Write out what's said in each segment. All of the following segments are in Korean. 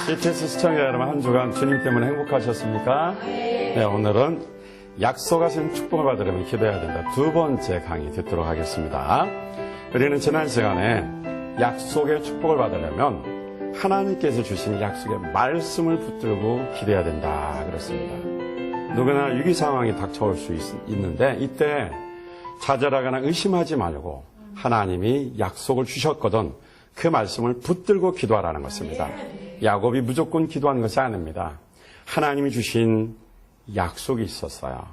CTS 시청자 여러분, 한 주간 주님 때문에 행복하셨습니까? 네, 오늘은 약속하신 축복을 받으려면 기도해야 된다. 두 번째 강의 듣도록 하겠습니다. 우리는 지난 시간에 약속의 축복을 받으려면 하나님께서 주신 약속의 말씀을 붙들고 기도해야 된다 그랬습니다. 누구나 위기 상황이 닥쳐올 수 있는데 이때 좌절하거나 의심하지 말고 하나님이 약속을 주셨거든 그 말씀을 붙들고 기도하라는 것입니다. 야곱이 무조건 기도한 것이 아닙니다. 하나님이 주신 약속이 있었어요.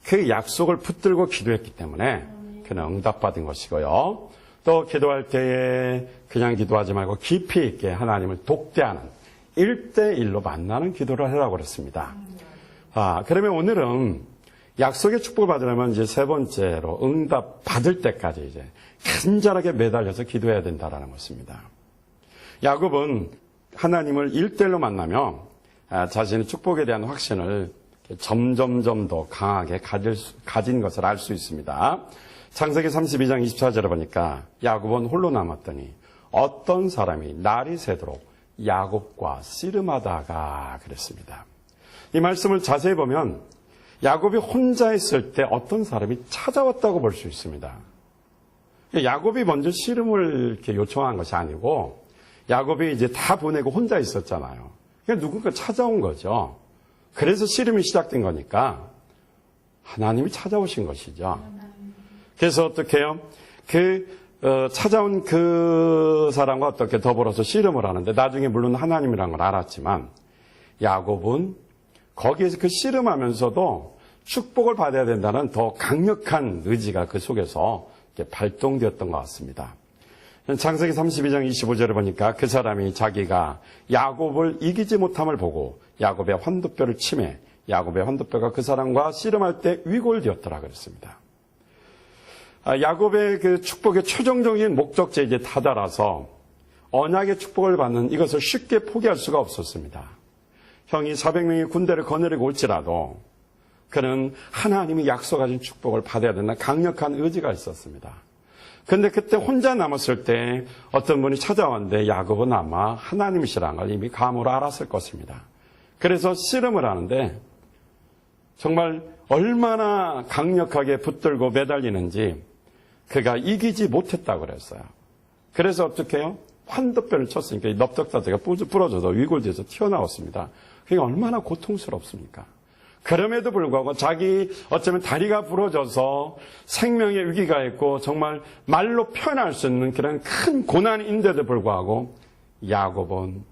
그 약속을 붙들고 기도했기 때문에 그는 응답받은 것이고요. 또 기도할 때에 그냥 기도하지 말고 깊이 있게 하나님을 독대하는 1대1로 만나는 기도를 하라고 그랬습니다. 그러면 오늘은 약속의 축복을 받으려면 이제 세 번째로 응답 받을 때까지 이제 간절하게 매달려서 기도해야 된다는 것입니다. 야곱은 하나님을 1대1로 만나며 자신의 축복에 대한 확신을 점점점 더 강하게 가진 것을 알 수 있습니다. 창세기 32장 24절에 보니까 야곱은 홀로 남았더니 어떤 사람이 날이 새도록 야곱과 씨름하다가 그랬습니다. 이 말씀을 자세히 보면 야곱이 혼자 있을 때 어떤 사람이 찾아왔다고 볼 수 있습니다. 야곱이 먼저 씨름을 이렇게 요청한 것이 아니고 야곱이 이제 다 보내고 혼자 있었잖아요. 그러니까 누군가 찾아온 거죠. 그래서 씨름이 시작된 거니까 하나님이 찾아오신 것이죠. 그래서 어떻게 해요? 찾아온 그 사람과 어떻게 더불어서 씨름을 하는데 나중에 물론 하나님이라는 걸 알았지만 야곱은 거기에서 그 씨름하면서도 축복을 받아야 된다는 더 강력한 의지가 그 속에서 발동되었던 것 같습니다. 창세기 32장 25절에 보니까 그 사람이 자기가 야곱을 이기지 못함을 보고 야곱의 환도뼈를 치매 야곱의 환도뼈가 그 사람과 씨름할 때 위골되었더라 그랬습니다. 야곱의 그 축복의 최종적인 목적지에 이제 다다라서 언약의 축복을 받는 이것을 쉽게 포기할 수가 없었습니다. 형이 400명의 군대를 거느리고 올지라도 그는 하나님이 약속하신 축복을 받아야 된다는 강력한 의지가 있었습니다. 그런데 그때 혼자 남았을 때 어떤 분이 찾아왔는데 야곱은 아마 하나님이시라는 걸 이미 감으로 알았을 것입니다. 그래서 씨름을 하는데 정말 얼마나 강력하게 붙들고 매달리는지 그가 이기지 못했다고 그랬어요. 그래서 어떻게 해요? 환도뼈를 쳤으니까 이 넓적다리가 부러져서 위골돼서 튀어나왔습니다. 그게 얼마나 고통스럽습니까? 그럼에도 불구하고 자기 어쩌면 다리가 부러져서 생명의 위기가 있고 정말 말로 표현할 수 있는 그런 큰 고난인데도 불구하고 야곱은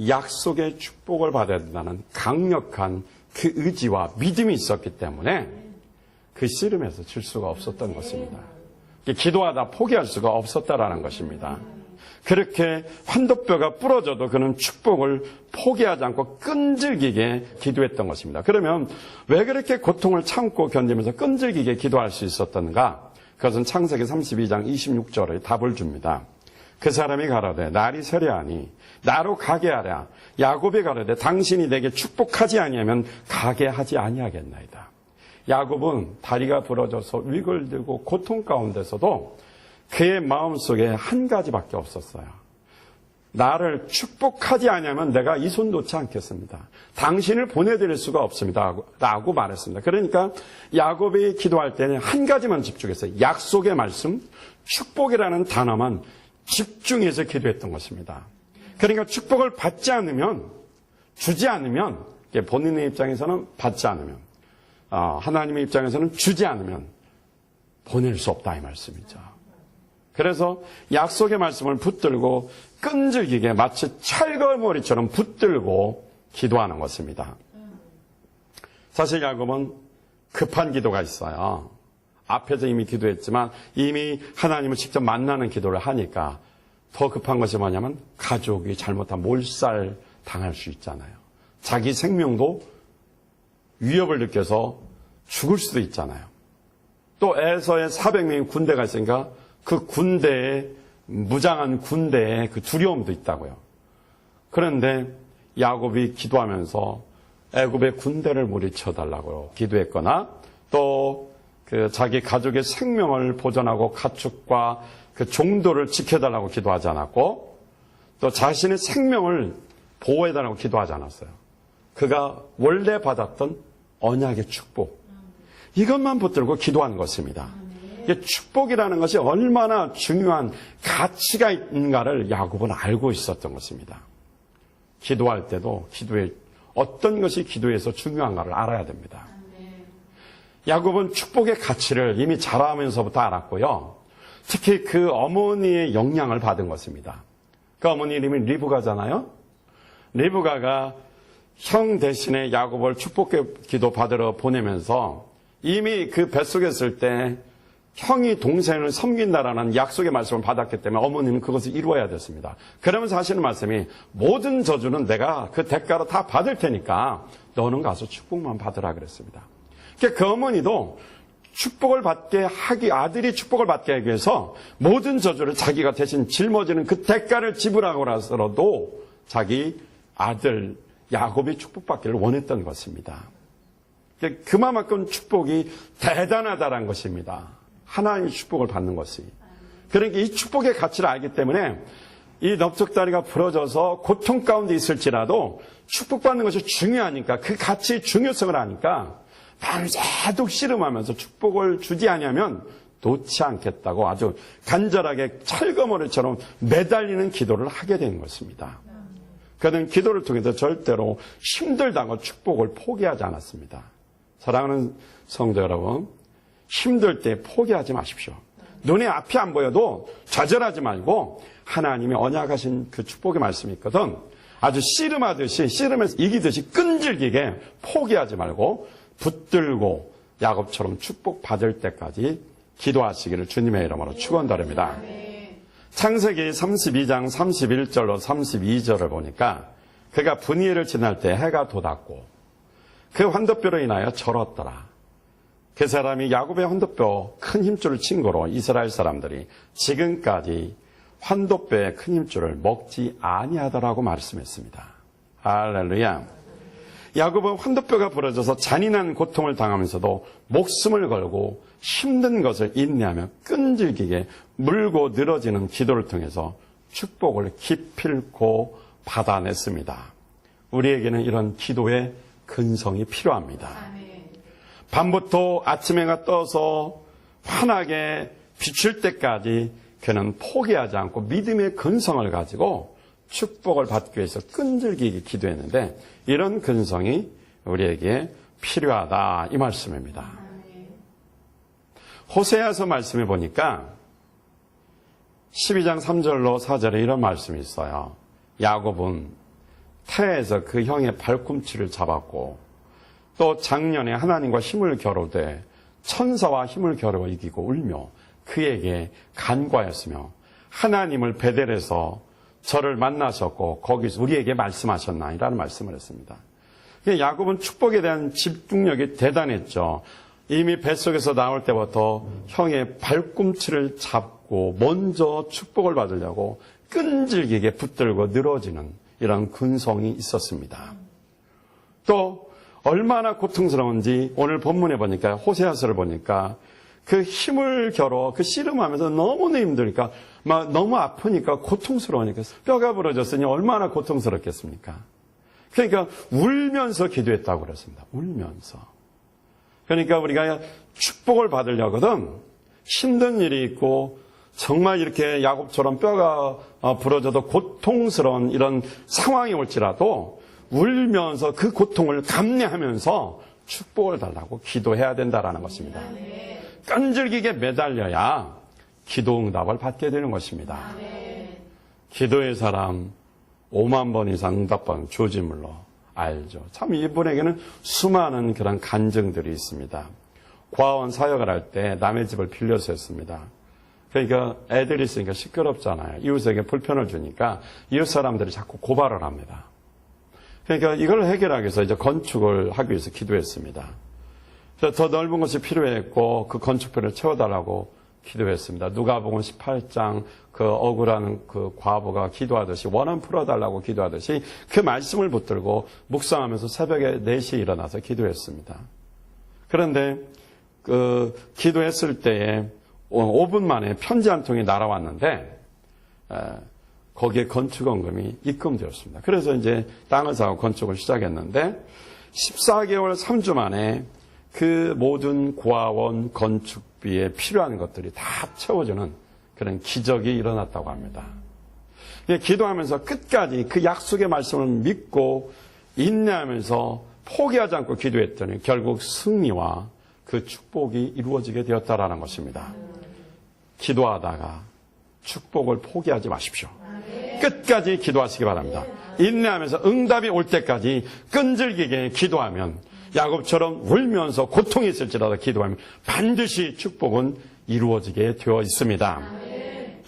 약속의 축복을 받아야 된다는 강력한 그 의지와 믿음이 있었기 때문에 그 씨름에서 질 수가 없었던 것입니다. 기도하다 포기할 수가 없었다라는 것입니다. 그렇게 환도뼈가 부러져도 그는 축복을 포기하지 않고 끈질기게 기도했던 것입니다. 그러면 왜 그렇게 고통을 참고 견디면서 끈질기게 기도할 수 있었던가? 그것은 창세기 32장 26절에 답을 줍니다. 그 사람이 가로되 날이 세려하니 나로 가게 하랴. 야곱이 가로되 당신이 내게 축복하지 아니하면 가게 하지 아니하겠나이다. 야곱은 다리가 부러져서 위글들고 고통 가운데서도 그의 마음속에 한 가지밖에 없었어요. 나를 축복하지 않으면 내가 이 손 놓지 않겠습니다. 당신을 보내드릴 수가 없습니다. 라고 말했습니다. 그러니까 야곱이 기도할 때는 한 가지만 집중했어요. 약속의 말씀, 축복이라는 단어만 집중해서 기도했던 것입니다. 그러니까 축복을 받지 않으면, 주지 않으면, 본인의 입장에서는 받지 않으면, 하나님의 입장에서는 주지 않으면 보낼 수 없다 이 말씀이죠. 그래서 약속의 말씀을 붙들고 끈질기게 마치 철거머리처럼 붙들고 기도하는 것입니다. 사실 야곱은 급한 기도가 있어요. 앞에서 이미 기도했지만 이미 하나님을 직접 만나는 기도를 하니까 더 급한 것이 뭐냐면 가족이 잘못하면 몰살 당할 수 있잖아요. 자기 생명도 위협을 느껴서 죽을 수도 있잖아요. 또 에서의 400명의 군대가 있으니까 그 군대에 무장한 군대에 그 두려움도 있다고요. 그런데 야곱이 기도하면서 애굽의 군대를 물리쳐 달라고 기도했거나 또 그 자기 가족의 생명을 보존하고 가축과 그 종도를 지켜달라고 기도하지 않았고 또 자신의 생명을 보호해달라고 기도하지 않았어요. 그가 원래 받았던 언약의 축복, 이것만 붙들고 기도하는 것입니다. 축복이라는 것이 얼마나 중요한 가치가 있는가를 야곱은 알고 있었던 것입니다. 기도할 때도 기도에 어떤 것이 기도에서 중요한가를 알아야 됩니다. 야곱은 축복의 가치를 이미 자라면서부터 알았고요. 특히 그 어머니의 영향을 받은 것입니다. 그 어머니 이름이 리브가잖아요. 리브가가 형 대신에 야곱을 축복의 기도 받으러 보내면서 이미 그 뱃속에 있을 때 형이 동생을 섬긴다라는 약속의 말씀을 받았기 때문에 어머니는 그것을 이루어야 됐습니다. 그러면서 하시는 말씀이 모든 저주는 내가 그 대가로 다 받을 테니까 너는 가서 축복만 받으라 그랬습니다. 그 어머니도 축복을 받게 하기, 아들이 축복을 받게 하기 위해서 모든 저주를 자기가 대신 짊어지는 그 대가를 지불하고 나서라도 자기 아들 야곱이 축복받기를 원했던 것입니다. 그만큼 축복이 대단하다는 것입니다. 하나님의 축복을 받는 것이. 그러니까 이 축복의 가치를 알기 때문에 이 넓적다리가 부러져서 고통 가운데 있을지라도 축복받는 것이 중요하니까 그 가치의 중요성을 아니까 밤새도록 씨름하면서 축복을 주지 않으면 놓지 않겠다고 아주 간절하게 철거머리처럼 매달리는 기도를 하게 된 것입니다. 그는 기도를 통해서 절대로 힘들다고 축복을 포기하지 않았습니다. 사랑하는 성도 여러분, 힘들 때 포기하지 마십시오. 눈에 앞이 안 보여도 좌절하지 말고 하나님이 언약하신 그 축복의 말씀이 있거든. 아주 씨름하듯이 씨름해서 이기듯이 끈질기게 포기하지 말고 붙들고 야곱처럼 축복받을 때까지 기도하시기를 주님의 이름으로 축원드립니다. 창세기 32장 31절로 32절을 보니까 그가 분이엘을 지날 때 해가 돋았고 그 환도뼈로 인하여 절었더라. 그 사람이 야곱의 환도뼈 큰 힘줄을 친 거로 이스라엘 사람들이 지금까지 환도뼈의 큰 힘줄을 먹지 아니하더라고 말씀했습니다. 할렐루야. 야곱은 환도뼈가 부러져서 잔인한 고통을 당하면서도 목숨을 걸고 힘든 것을 인내하며 끈질기게 물고 늘어지는 기도를 통해서 축복을 기필코 받아냈습니다. 우리에게는 이런 기도의 근성이 필요합니다. 밤부터 아침해가 떠서 환하게 비출 때까지 그는 포기하지 않고 믿음의 근성을 가지고 축복을 받기 위해서 끈질기게 기도했는데 이런 근성이 우리에게 필요하다 이 말씀입니다. 호세아서 말씀해 보니까 12장 3절로 4절에 이런 말씀이 있어요. 야곱은 태에서 그 형의 발꿈치를 잡았고 또 작년에 하나님과 힘을 겨루되 천사와 힘을 겨루어 이기고 울며 그에게 간과하였으며 하나님을 베델에서 저를 만나셨고 거기서 우리에게 말씀하셨나이라는 말씀을 했습니다. 야곱은 축복에 대한 집중력이 대단했죠. 이미 뱃속에서 나올 때부터 형의 발꿈치를 잡고 먼저 축복을 받으려고 끈질기게 붙들고 늘어지는 이런 근성이 있었습니다. 또 얼마나 고통스러운지 오늘 본문에 보니까 호세아서를 보니까 그 힘을 겨뤄 그 씨름하면서 너무나 힘드니까 막 너무 아프니까 고통스러우니까 뼈가 부러졌으니 얼마나 고통스럽겠습니까? 그러니까 울면서 기도했다고 그랬습니다. 울면서. 그러니까 우리가 축복을 받으려거든 힘든 일이 있고 정말 이렇게 야곱처럼 뼈가 부러져도 고통스러운 이런 상황이 올지라도 울면서 그 고통을 감내하면서 축복을 달라고 기도해야 된다라는 것입니다. 끈질기게 매달려야 기도 응답을 받게 되는 것입니다. 기도의 사람 5만 번 이상 응답받은 조지물로 알죠. 참 이분에게는 수많은 그런 간증들이 있습니다. 과원 사역을 할 때 남의 집을 빌려서 했습니다. 그러니까 애들이 있으니까 시끄럽잖아요. 이웃에게 불편을 주니까 이웃 사람들이 자꾸 고발을 합니다. 그러니까 이걸 해결하기 위해서 이제 건축을 하기 위해서 기도했습니다. 그래서 더 넓은 것이 필요했고 그 건축비를 채워달라고 기도했습니다. 누가복음 18장 그 억울한 그 과부가 기도하듯이 원한 풀어달라고 기도하듯이 그 말씀을 붙들고 묵상하면서 새벽에 4시에 일어나서 기도했습니다. 그런데 그 기도했을 때에 5분 만에 편지 한 통이 날아왔는데 거기에 건축원금이 입금되었습니다. 그래서 이제 땅을 사고 건축을 시작했는데 14개월 3주 만에 그 모든 고아원 건축비에 필요한 것들이 다 채워지는 그런 기적이 일어났다고 합니다. 기도하면서 끝까지 그 약속의 말씀을 믿고 인내하면서 포기하지 않고 기도했더니 결국 승리와 그 축복이 이루어지게 되었다라는 것입니다. 기도하다가 축복을 포기하지 마십시오. 끝까지 기도하시기 바랍니다. 인내하면서 응답이 올 때까지 끈질기게 기도하면 야곱처럼 울면서 고통이 있을지라도 기도하면 반드시 축복은 이루어지게 되어 있습니다.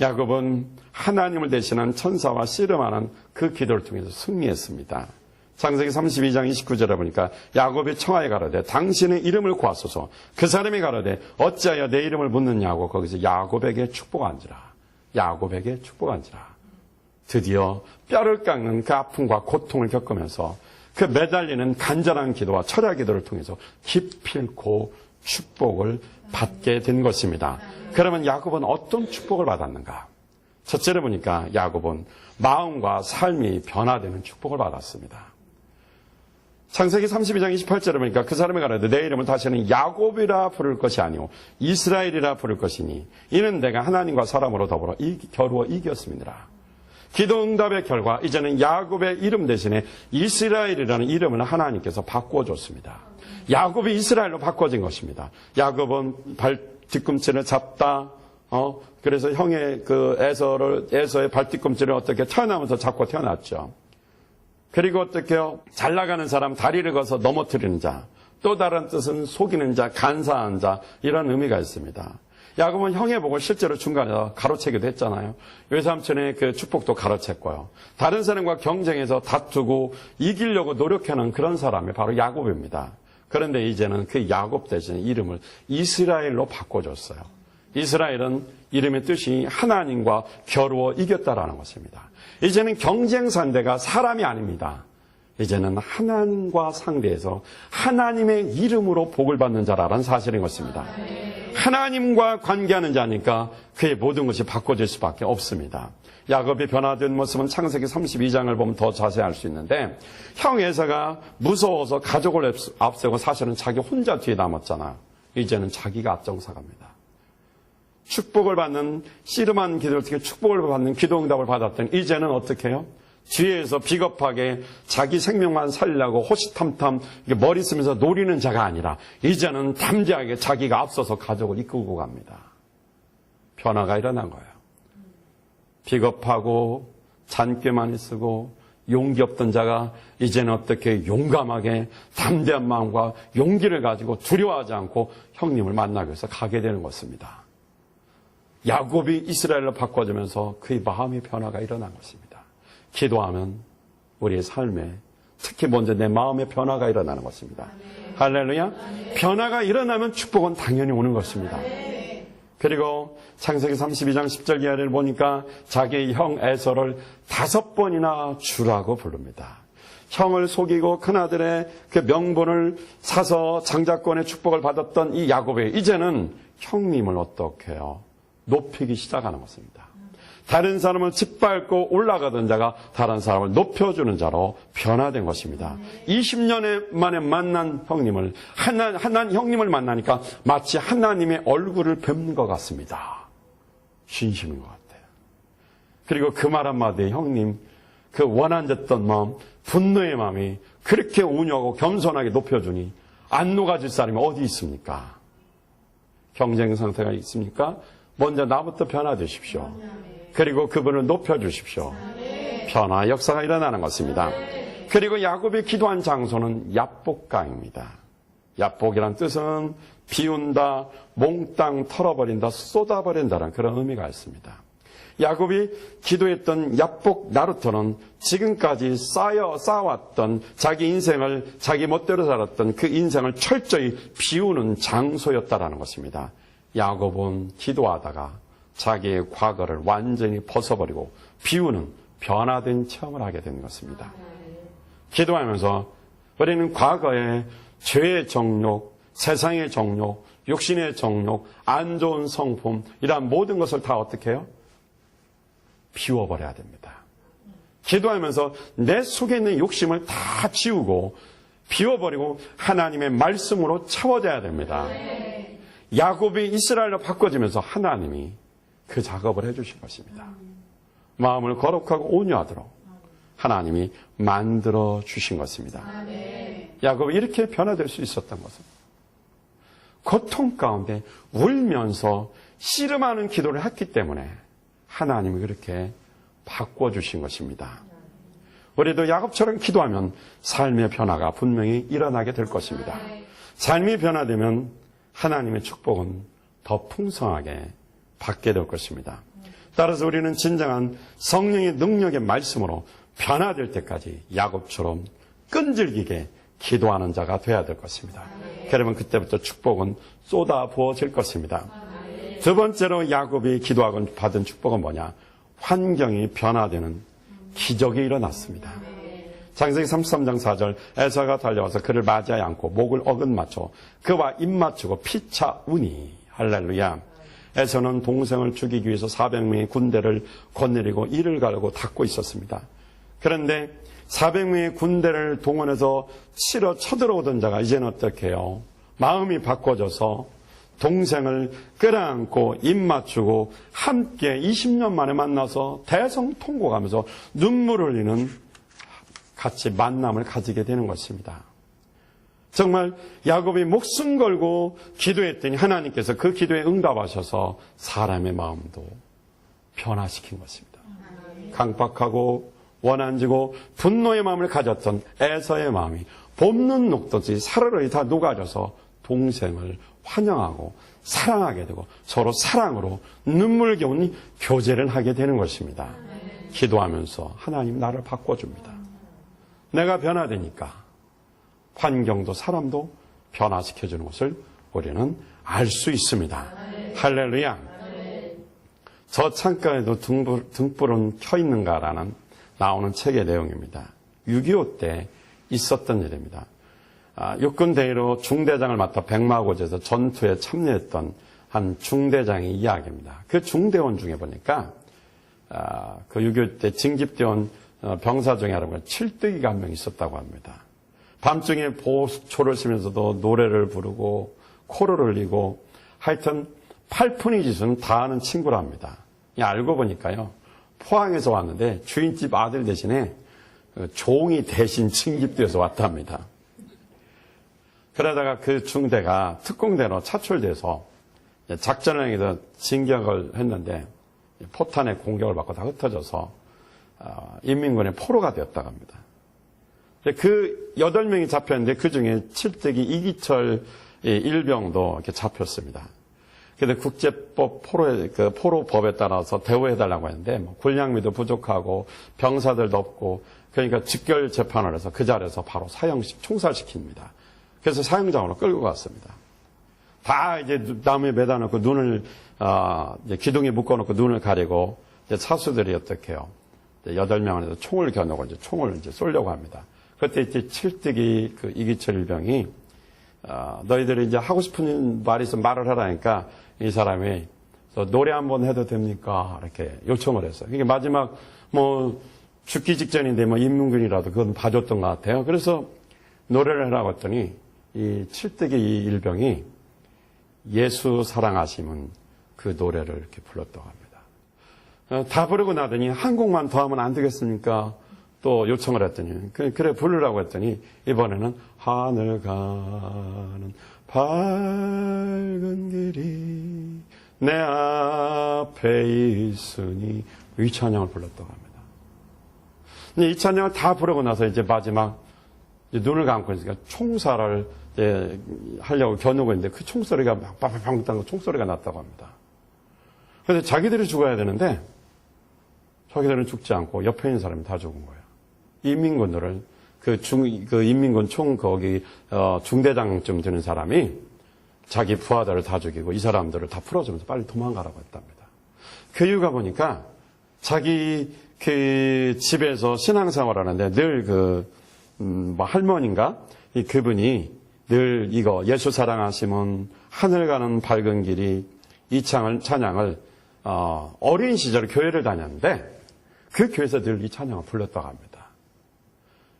야곱은 하나님을 대신한 천사와 씨름하는 그 기도를 통해서 승리했습니다. 창세기 32장 29절에 보니까 야곱이 청하에 가로되 당신의 이름을 구하소서. 그 사람이 가로되 어찌하여 내 이름을 묻느냐고 거기서 야곱에게 축복한지라. 야곱에게 축복한지라. 드디어 뼈를 깎는 그 아픔과 고통을 겪으면서 그 매달리는 간절한 기도와 철야 기도를 통해서 기필코 축복을 받게 된 것입니다. 그러면 야곱은 어떤 축복을 받았는가? 첫째로 보니까 야곱은 마음과 삶이 변화되는 축복을 받았습니다. 창세기 32장 28절에 보니까 그 사람이 가로되 내 이름을 다시는 야곱이라 부를 것이 아니오 이스라엘이라 부를 것이니 이는 내가 하나님과 사람으로 더불어 겨루어 이겼음이니라. 기도 응답의 결과 이제는 야곱의 이름 대신에 이스라엘이라는 이름을 하나님께서 바꿔줬습니다. 야곱이 이스라엘로 바꿔진 것입니다. 야곱은 발 뒤꿈치를 잡다 그래서 형의 그 에서의 발 뒤꿈치를 어떻게 태어나면서 잡고 태어났죠. 그리고 어떻게요? 잘 나가는 사람 다리를 거서 넘어뜨리는 자, 또 다른 뜻은 속이는 자, 간사한 자 이런 의미가 있습니다. 야곱은 형의 복을 실제로 중간에서 가로채기도 했잖아요. 외삼촌의 그 축복도 가로챘고요. 다른 사람과 경쟁해서 다투고 이기려고 노력하는 그런 사람이 바로 야곱입니다. 그런데 이제는 그 야곱 대신 이름을 이스라엘로 바꿔줬어요. 이스라엘은 이름의 뜻이 하나님과 겨루어 이겼다라는 것입니다. 이제는 경쟁 상대가 사람이 아닙니다. 이제는 하나님과 상대해서 하나님의 이름으로 복을 받는 자라는 사실인 것입니다. 하나님과 관계하는 자니까 그의 모든 것이 바꿔질 수밖에 없습니다. 야곱이 변화된 모습은 창세기 32장을 보면 더 자세히 알 수 있는데 형 에서가 무서워서 가족을 앞세우고 사실은 자기 혼자 뒤에 남았잖아요. 이제는 자기가 앞장서갑니다. 축복을 받는 씨름한 기도를 통해 축복을 받는 기도 응답을 받았더니 이제는 어떻게 해요? 뒤에서 비겁하게 자기 생명만 살려고 호시탐탐 머리 쓰면서 노리는 자가 아니라 이제는 담대하게 자기가 앞서서 가족을 이끌고 갑니다. 변화가 일어난 거예요. 비겁하고 잔꾀만 쓰고 용기 없던 자가 이제는 어떻게 용감하게 담대한 마음과 용기를 가지고 두려워하지 않고 형님을 만나기 위해서 가게 되는 것입니다. 야곱이 이스라엘로 바꿔주면서 그의 마음의 변화가 일어난 것입니다. 기도하면 우리의 삶에 특히 먼저 내 마음의 변화가 일어나는 것입니다. 할렐루야. 변화가 일어나면 축복은 당연히 오는 것입니다. 그리고 창세기 32장 10절 이하를 보니까 자기의 형 에서를 5번이나 주라고 부릅니다. 형을 속이고 큰아들의 그 명분을 사서 장자권의 축복을 받았던 이 야곱이 이제는 형님을 어떻게 해요? 높이기 시작하는 것입니다. 다른 사람을 짓밟고 올라가던 자가 다른 사람을 높여주는 자로 변화된 것입니다. 20년 만에 만난 형님을 형님을 만나니까 마치 하나님의 얼굴을 뵙는 것 같습니다. 진심인 것 같아요. 그리고 그 말 한마디에 형님 그 원한졌던 마음, 분노의 마음이 그렇게 온유하고 겸손하게 높여주니 안 녹아질 사람이 어디 있습니까? 경쟁 상태가 있습니까? 먼저 나부터 변화되십시오. 그리고 그분을 높여주십시오. 변화 역사가 일어나는 것입니다. 그리고 야곱이 기도한 장소는 야복강입니다. 야복이란 뜻은 비운다, 몽땅 털어버린다, 쏟아버린다는 그런 의미가 있습니다. 야곱이 기도했던 야복 나루터는 지금까지 쌓아왔던 자기 인생을 자기 멋대로 살았던 그 인생을 철저히 비우는 장소였다라는 것입니다. 야곱은 기도하다가 자기의 과거를 완전히 벗어버리고 비우는 변화된 체험을 하게 된 것입니다. 기도하면서 우리는 과거의 죄의 정욕, 세상의 정욕, 육신의 정욕, 안 좋은 성품 이러한 모든 것을 다 어떻게 해요? 비워버려야 됩니다. 기도하면서 내 속에 있는 욕심을 다 지우고 비워버리고 하나님의 말씀으로 채워져야 됩니다. 야곱이 이스라엘로 바꿔지면서 하나님이 그 작업을 해주신 것입니다. 마음을 거룩하고 온유하도록 하나님이 만들어 주신 것입니다. 야곱이 이렇게 변화될 수 있었던 것은 고통 가운데 울면서 씨름하는 기도를 했기 때문에 하나님이 그렇게 바꿔주신 것입니다. 우리도 야곱처럼 기도하면 삶의 변화가 분명히 일어나게 될 것입니다. 삶이 변화되면 하나님의 축복은 더 풍성하게 받게 될 것입니다. 따라서 우리는 진정한 성령의 능력의 말씀으로 변화될 때까지 야곱처럼 끈질기게 기도하는 자가 되어야 될 것입니다. 그러면 그때부터 축복은 쏟아 부어질 것입니다. 두 번째로 야곱이 기도하고 받은 축복은 뭐냐? 환경이 변화되는 기적이 일어났습니다. 창세기 33장 4절 에서가 달려와서 그를 맞이하지 않고 목을 어긋맞춰 그와 입 맞추고 피차 우니 할렐루야. 에서는 동생을 죽이기 위해서 400명의 군대를 거느리고 이를 가르고 닦고 있었습니다. 그런데 400명의 군대를 동원해서 치러 쳐들어오던 자가 이제는 어떻게 해요? 마음이 바꿔져서 동생을 끌어안고 입 맞추고 함께 20년 만에 만나서 대성통곡하면서 눈물을 흘리는 같이 만남을 가지게 되는 것입니다. 정말 야곱이 목숨 걸고 기도했더니 하나님께서 그 기도에 응답하셔서 사람의 마음도 변화시킨 것입니다. 강박하고 원한지고 분노의 마음을 가졌던 에서의 마음이 볶는 녹듯이 사르르 다 녹아져서 동생을 환영하고 사랑하게 되고 서로 사랑으로 눈물겨운 교제를 하게 되는 것입니다. 기도하면서 하나님 나를 바꿔줍니다. 내가 변화되니까 환경도 사람도 변화시켜주는 것을 우리는 알 수 있습니다. 할렐루야. 저 창가에도 등불은 켜 있는가라는 나오는 책의 내용입니다. 6.25 때 있었던 일입니다. 육군 대위로 중대장을 맡아 백마고지에서 전투에 참여했던 한 중대장의 이야기입니다. 그 중대원 중에 보니까 그 6.25 때 징집대원 병사 중에 여러분 7뜨기가 한 명 있었다고 합니다. 밤중에 보초를 쓰면서도 노래를 부르고 코를 흘리고 하여튼 팔푼이 짓은 다 하는 친구랍니다. 알고 보니까요. 포항에서 왔는데 주인집 아들 대신에 종이 대신 징집되어서 왔답니다. 그러다가 그 중대가 특공대로 차출돼서 작전을 해서 진격을 했는데 포탄의 공격을 받고 다 흩어져서 인민군의 포로가 되었다고 합니다. 그 8명이 잡혔는데 그 중에 7대기 이기철 일병도 이렇게 잡혔습니다. 그런데 국제법 포로법에 따라서 대우해달라고 했는데 군량미도 부족하고 병사들도 없고 그러니까 직결 재판을 해서 그 자리에서 바로 총살시킵니다. 그래서 사형장으로 끌고 갔습니다. 다 이제 나무에 매다 놓고 눈을, 이제 기둥에 묶어 놓고 눈을 가리고 이제 사수들이 어떻게 해요? 8명을 해서 총을 겨누고 이제 총을 이제 쏘려고 합니다. 그때 이제 7대기 그 이기철 일병이, 너희들이 이제 하고 싶은 말이 있으면 말을 하라니까 이 사람이 노래 한번 해도 됩니까? 이렇게 요청을 했어요. 이게 마지막 죽기 직전인데 인민군이라도 그건 봐줬던 것 같아요. 그래서 노래를 하라고 했더니 이 7대기 이 일병이 예수 사랑하시면 그 노래를 이렇게 불렀다고 합니다. 다 부르고 나더니 한 곡만 더 하면 안 되겠습니까? 또 요청을 했더니 그래 부르라고 했더니 이번에는 하늘 가는 밝은 길이 내 앞에 있으니 이 찬양을 불렀다고 합니다. 이 찬양을 다 부르고 나서 이제 마지막 눈을 감고 있으니까 총살을 하려고 겨누고 있는데 그 총소리가 막 빵빵빵 총소리가 났다고 합니다. 그래서 자기들이 죽어야 되는데 자기들은 죽지 않고 옆에 있는 사람이 다 죽은 거예요. 인민군들을 그 인민군 중대장쯤 되는 사람이 자기 부하들을 다 죽이고 이 사람들을 다 풀어주면서 빨리 도망가라고 했답니다. 그 이유가 보니까 자기 그 집에서 신앙생활 하는데 늘 할머니인가? 그분이 늘 이거 예수 사랑하시면 하늘 가는 밝은 길이 이 찬양을 어린 시절에 교회를 다녔는데 그 교회에서 늘 이 찬양을 불렀다고 합니다.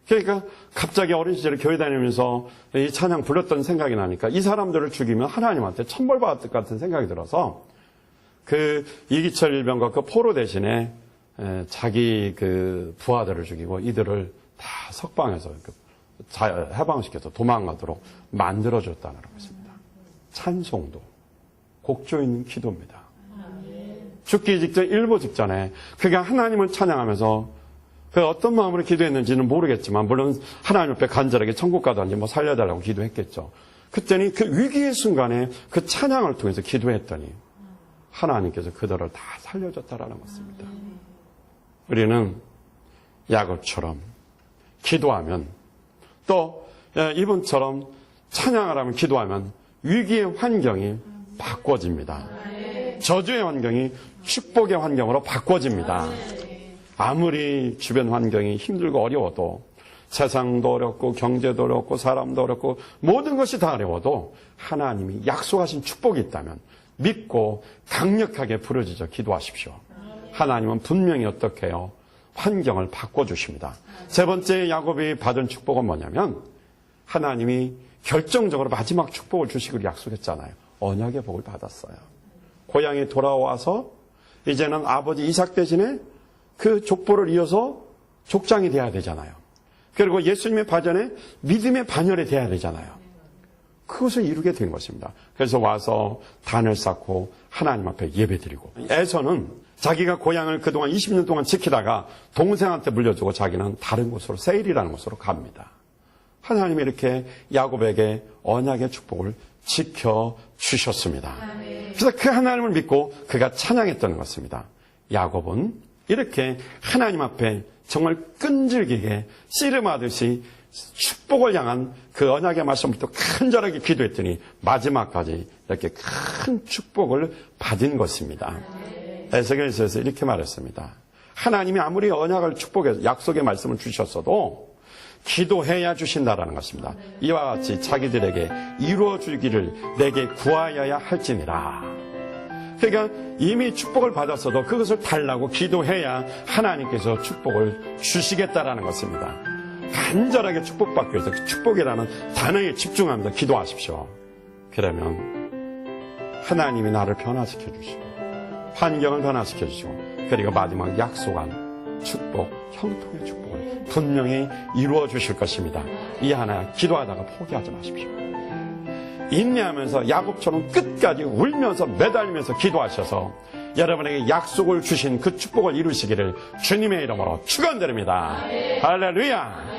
그러니까 갑자기 어린 시절에 교회 다니면서 이 찬양 불렀던 생각이 나니까 이 사람들을 죽이면 하나님한테 천벌받을 것 같은 생각이 들어서 그 이기철 일병과 그 포로 대신에 자기 그 부하들을 죽이고 이들을 다 석방해서 해방시켜서 도망가도록 만들어줬다는 것입니다. 찬송도 곡조 있는 기도입니다. 죽기 직전 일보 직전에 그가 하나님을 찬양하면서 그 어떤 마음으로 기도했는지는 모르겠지만 물론 하나님 앞에 간절하게 천국 가든지 뭐 살려달라고 기도했겠죠. 그때는 그 위기의 순간에 그 찬양을 통해서 기도했더니 하나님께서 그들을 다 살려줬다라는 것입니다. 우리는 야곱처럼 기도하면 또 이분처럼 찬양을 하면 기도하면 위기의 환경이 바꿔집니다. 저주의 환경이 축복의 환경으로 바꿔집니다. 아무리 주변 환경이 힘들고 어려워도 세상도 어렵고 경제도 어렵고 사람도 어렵고 모든 것이 다 어려워도 하나님이 약속하신 축복이 있다면 믿고 강력하게 부르짖어 기도하십시오. 하나님은 분명히 어떻게 해요? 환경을 바꿔주십니다. 세 번째 야곱이 받은 축복은 뭐냐면 하나님이 결정적으로 마지막 축복을 주시기로 약속했잖아요. 언약의 복을 받았어요. 고향에 돌아와서 이제는 아버지 이삭 대신에 그 족보를 이어서 족장이 돼야 되잖아요. 그리고 예수님의 바전에 믿음의 반열이 돼야 되잖아요. 그것을 이루게 된 것입니다. 그래서 와서 단을 쌓고 하나님 앞에 예배드리고 에서는 자기가 고향을 그동안 20년 동안 지키다가 동생한테 물려주고 자기는 다른 곳으로 세일이라는 곳으로 갑니다. 하나님이 이렇게 야곱에게 언약의 축복을 지켜주셨습니다. 그래서 그 하나님을 믿고 그가 찬양했던 것입니다. 야곱은 이렇게 하나님 앞에 정말 끈질기게 씨름하듯이 축복을 향한 그 언약의 말씀부터 간절하게 기도했더니 마지막까지 이렇게 큰 축복을 받은 것입니다. 에스겔서에서 이렇게 말했습니다. 하나님이 아무리 언약을 축복해서 약속의 말씀을 주셨어도 기도해야 주신다라는 것입니다. 이와 같이 자기들에게 이루어주기를 내게 구하여야 할지니라. 그러니까 이미 축복을 받았어도 그것을 달라고 기도해야 하나님께서 축복을 주시겠다라는 것입니다. 간절하게 축복받기 위해서 그 축복이라는 단어에 집중하면서 기도하십시오. 그러면 하나님이 나를 변화시켜 주시고 환경을 변화시켜 주시고 그리고 마지막 약속한 축복, 형통의 축복을 분명히 이루어 주실 것입니다. 이 하나 기도하다가 포기하지 마십시오. 인내하면서 야곱처럼 끝까지 울면서 매달리면서 기도하셔서 여러분에게 약속을 주신 그 축복을 이루시기를 주님의 이름으로 축원드립니다. 할렐루야.